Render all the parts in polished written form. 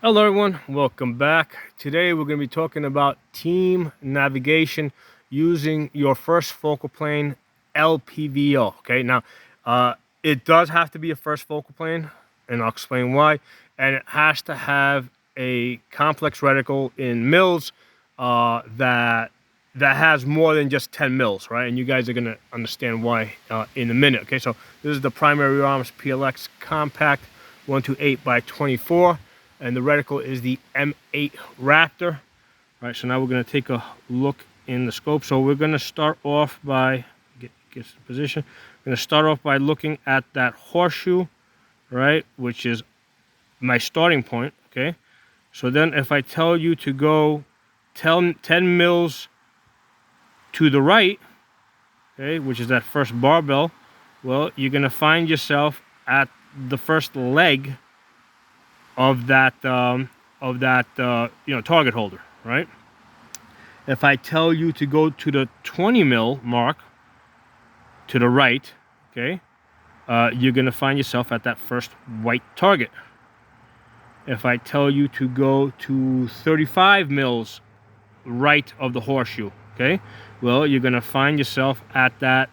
Hello everyone, welcome back. Today we're going to be talking about team navigation using your first focal plane LPVO. Okay, now it does have to be a first focal plane, and I'll explain why. And it has to have a complex reticle in mils that has more than just 10 mils, right? And you guys are going to understand why in a minute. Okay, so this is the primary arms PLX compact 128 by 24. And the reticle is the M8 Raptor. All right, so now we're going to take a look in the scope. So we're going to start off by, get the position. We're going to start off by looking at that horseshoe, right, which is my starting point, okay? So then if I tell you to go 10 mils to the right, okay, which is that first barbell, well, you're going to find yourself at the first leg of that target holder, right? If I tell you to go to the 20 mil mark to the right, okay, you're gonna find yourself at that first white target. If I tell you to go to 35 mils right of the horseshoe, okay, well, you're gonna find yourself at that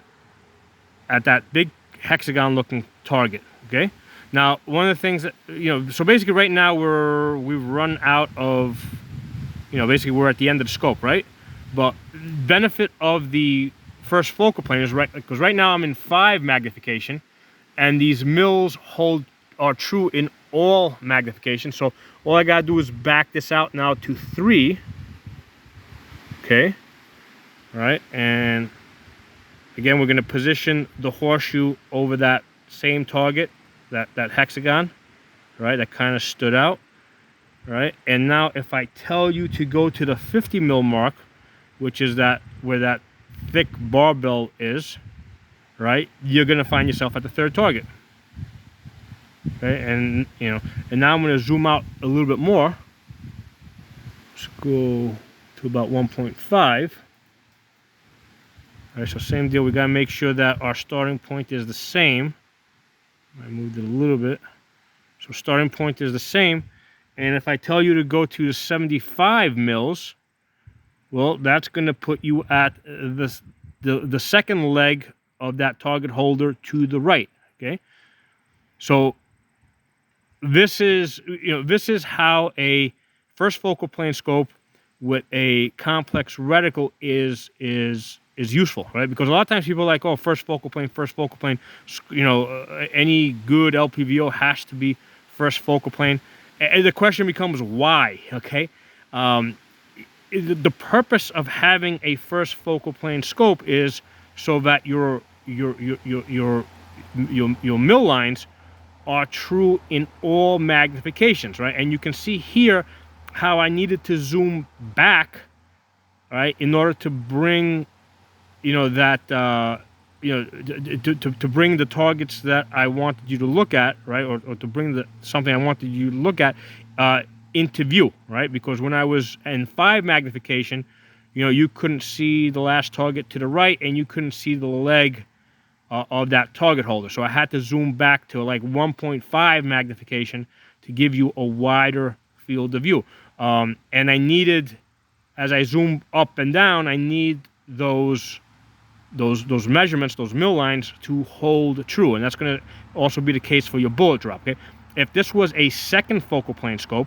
big hexagon looking target, okay? Now, one of the things that, so basically right now we've run out of, basically we're at the end of the scope, right? But benefit of the first focal plane is right, because right now I'm in 5 magnification, and these mils are true in all magnification. So all I gotta do is back this out now to 3, okay? All right, and again, we're gonna position the horseshoe over that same target, that hexagon, right, that kind of stood out, right? And now if I tell you to go to the 50 mil mark, which is where that thick barbell is, right, you're gonna find yourself at the third target, okay? And and now I'm gonna zoom out a little bit more. Let's go to about 1.5. All right, so same deal, we gotta make sure that our starting point is the same. I moved it a little bit. So starting point is the same. And if I tell you to go to 75 mils, well, that's going to put you at the second leg of that target holder to the right, okay? So this is, this is how a first focal plane scope with a complex reticle is useful, right? Because a lot of times people are like, oh, first focal plane, any good LPVO has to be first focal plane. And the question becomes why, okay? The purpose of having a first focal plane scope is so that your mill lines are true in all magnifications, right? And you can see here how I needed to zoom back, right, in order to bring to bring the targets that I wanted you to look at, right, or to bring something I wanted you to look at into view, right? Because when I was in 5 magnification, you couldn't see the last target to the right, and you couldn't see the leg of that target holder. So I had to zoom back to like 1.5 magnification to give you a wider field of view. And I needed, as I zoom up and down, I need those measurements, those mill lines, to hold true. And that's going to also be the case for your bullet drop, okay? If this was a second focal plane scope,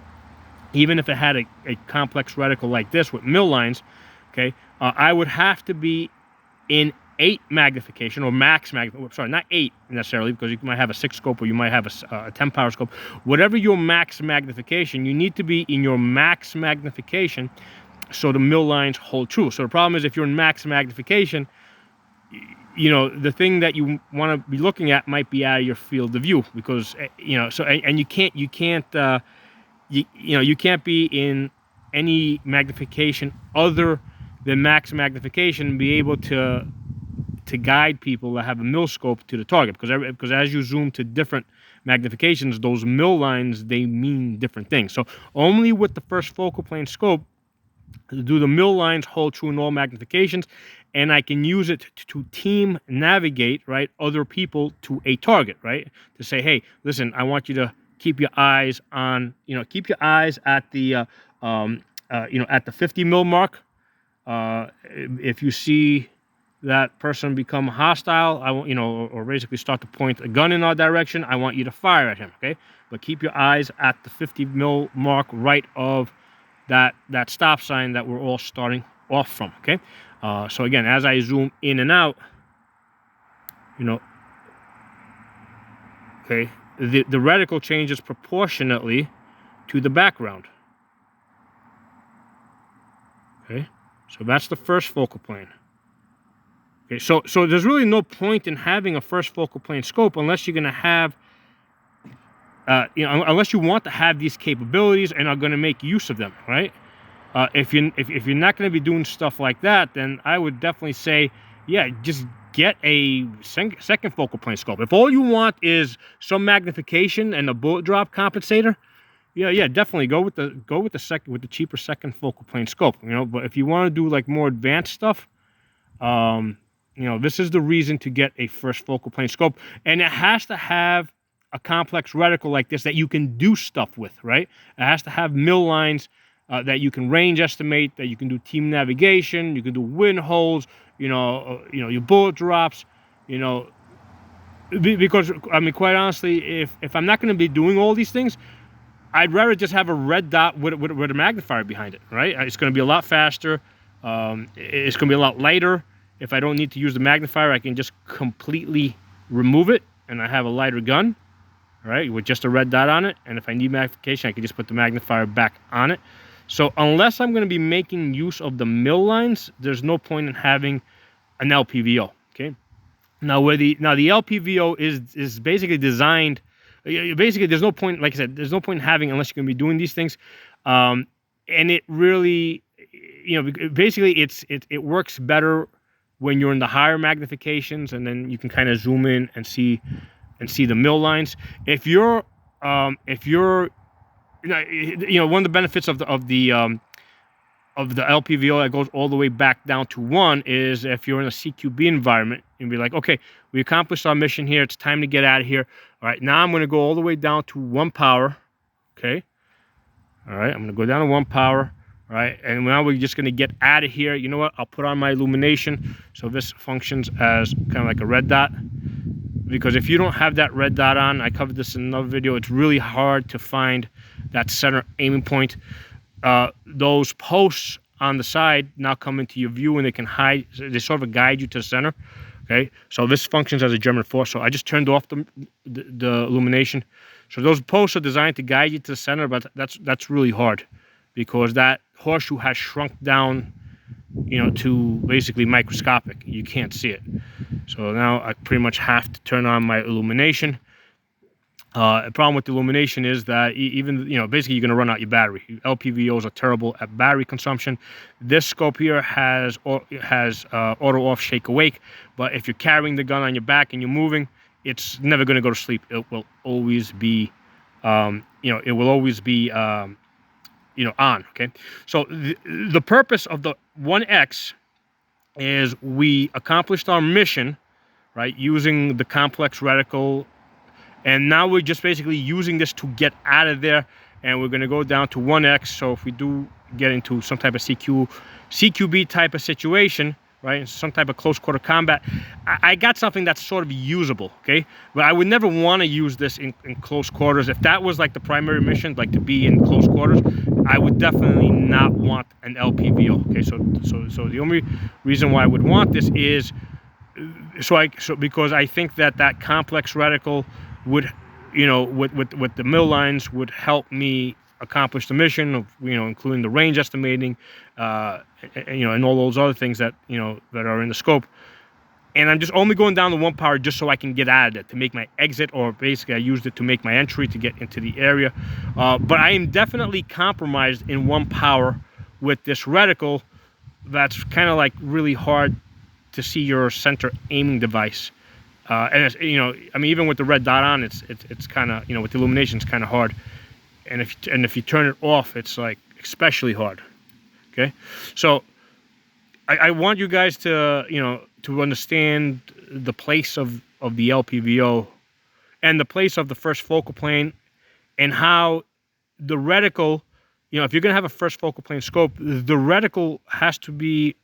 even if it had a complex reticle like this with mill lines, okay, I would have to be in 8 magnification, or max magnification. Sorry, not 8 necessarily, because you might have a 6 scope, or you might have a 10 power scope. Whatever your max magnification, you need to be in your max magnification so the mill lines hold true. So the problem is, if you're in max magnification, the thing that you want to be looking at might be out of your field of view, because so, and you can't be in any magnification other than max magnification and be able to guide people that have a mill scope to the target, because as you zoom to different magnifications, those mill lines, they mean different things. So only with the first focal plane scope do the mill lines hold true in all magnifications, and I can use it to team navigate, right, other people to a target, right? To say, hey, listen, I want you to keep your eyes on, keep your eyes at the, at the 50 mil mark. If you see that person become hostile, I want, or basically start to point a gun in our direction, I want you to fire at him, okay? But keep your eyes at the 50 mil mark right of that stop sign that we're all starting off from, okay? So again, as I zoom in and out, okay, the reticle changes proportionately to the background. Okay, so that's the first focal plane. Okay, so there's really no point in having a first focal plane scope unless you're going to have, unless you want to have these capabilities and are going to make use of them, right? If you're not going to be doing stuff like that, then I would definitely say, yeah, just get a second focal plane scope. If all you want is some magnification and a bullet drop compensator, yeah, definitely go with the cheaper second focal plane scope. But if you want to do like more advanced stuff, this is the reason to get a first focal plane scope, and it has to have a complex reticle like this that you can do stuff with, right? It has to have mill lines that you can range estimate, that you can do team navigation, you can do wind holes, your bullet drops, because I mean, quite honestly, if I'm not going to be doing all these things, I'd rather just have a red dot with a magnifier behind it, right? It's going to be a lot faster. It's going to be a lot lighter. If I don't need to use the magnifier, I can just completely remove it, and I have a lighter gun, right, with just a red dot on it. And if I need magnification, I can just put the magnifier back on it. So unless I'm going to be making use of the mill lines, there's no point in having an LPVO. Okay. Now the LPVO is basically designed. Basically, there's no point. Like I said, there's no point in having unless you're going to be doing these things. And it really, basically, it works better when you're in the higher magnifications, and then you can kind of zoom in and see the mill lines. If you're one of the benefits of the LPVO that goes all the way back down to 1 is if you're in a CQB environment and be like, okay, we accomplished our mission here. It's time to get out of here. All right, now I'm going to go all the way down to 1 power. Okay. All right, I'm going to go down to 1 power. All right, and now we're just going to get out of here. You know what? I'll put on my illumination. So this functions as kind of like a red dot. Because if you don't have that red dot on, I covered this in another video, it's really hard to find that center aiming point. Those posts on the side now come into your view, and they can hide, they sort of guide you to the center. Okay, so this functions as a German force. So I just turned off the illumination. So those posts are designed to guide you to the center, but that's really hard because that horseshoe has shrunk down, to basically microscopic. You can't see it. So now I pretty much have to turn on my illumination. The problem with the illumination is that even, basically you're going to run out your battery. LPVOs are terrible at battery consumption. This scope here has auto off, shake awake, but if you're carrying the gun on your back and you're moving, it's never going to go to sleep. It will always be, on. Okay. So the purpose of the 1X is we accomplished our mission, right, using the complex reticle, and now we're just basically using this to get out of there, and we're going to go down to 1X. So if we do get into some type of CQB type of situation, right, some type of close quarter combat, I got something that's sort of usable, okay? But I would never want to use this in close quarters. If that was like the primary mission, like to be in close quarters, I would definitely not want an LPVO, okay? So the only reason why I would want this is because I think that complex reticle would, with the mill lines would help me accomplish the mission of, including the range estimating, and all those other things that, that are in the scope. And I'm just only going down to 1 power just so I can get out of it, to make my exit, or basically I used it to make my entry to get into the area. But I am definitely compromised in 1 power with this reticle. That's kind of like really hard to see your center aiming device. And it's, I mean, even with the red dot on, it's kind of, with the illumination, it's kind of hard. And if you turn it off, it's like especially hard. Okay, so I want you guys to to understand the place of the LPVO and the place of the first focal plane and how the reticle, you know, if you're going to have a first focal plane scope, the reticle has to be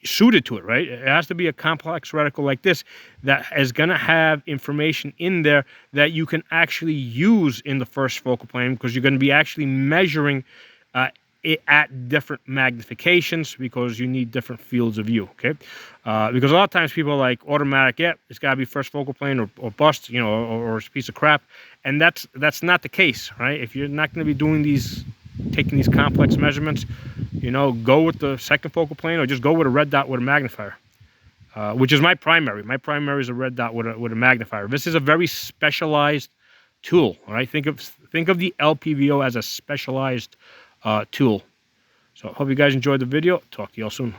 suited to it, right? It has to be a complex reticle like this that is going to have information in there that you can actually use in the first focal plane, because you're going to be actually measuring it at different magnifications, because you need different fields of view, okay? Because a lot of times people are like, automatic, yeah, it's got to be first focal plane or bust, you know, or it's a piece of crap. And that's not the case, right? If you're not going to be doing taking these complex measurements, you know, go with the second focal plane, or just go with a red dot with a magnifier, which is my primary. My primary is a red dot with a magnifier. This is a very specialized tool, all right? Think of the LPVO as a specialized tool. So I hope you guys enjoyed the video. Talk to you all soon.